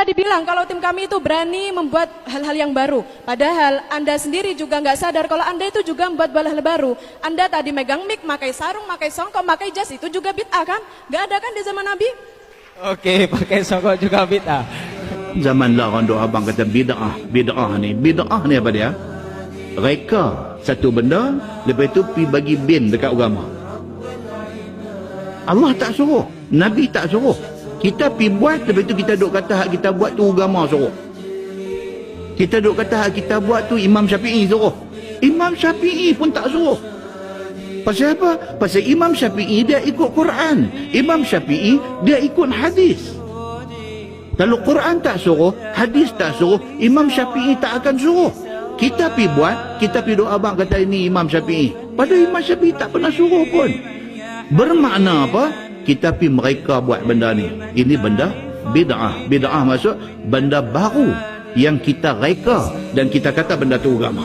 tadi bilang kalau tim kami itu berani membuat hal-hal yang baru. Padahal Anda sendiri juga nggak sadar kalau Anda itu juga membuat hal baru. Anda tadi megang mic, pakai sarung, pakai songkok, pakai jas, itu juga bid'ah kan? Nggak ada kan di zaman Nabi? Okey, pakai songkok juga bid'ah. Zaman lah orang doa abang kata bid'ah. Bid'ah ni apa dia? Reka satu benda, lepas tu pergi bagi bin dekat agama. Allah tak suruh, Nabi tak suruh. Kita pergi buat, lepas tu kita duk kata hak kita buat tu agama suruh. Kita duk kata hak kita buat tu Imam Syafi'i suruh. Imam Syafi'i pun tak suruh. Pasal apa? Pasal Imam Syafi'i dia ikut Quran. Imam Syafi'i dia ikut hadis. Kalau Quran tak suruh, hadis tak suruh, Imam Syafi'i tak akan suruh. Kita pergi buat, kita pergi doa abang kata ini Imam Syafi'i. Padahal Imam Syafi'i tak pernah suruh pun. Bermakna apa? Kita pergi mereka buat benda ni. Ini benda bid'ah. Bid'ah maksud benda baru yang kita reka dan kita kata benda tu agama.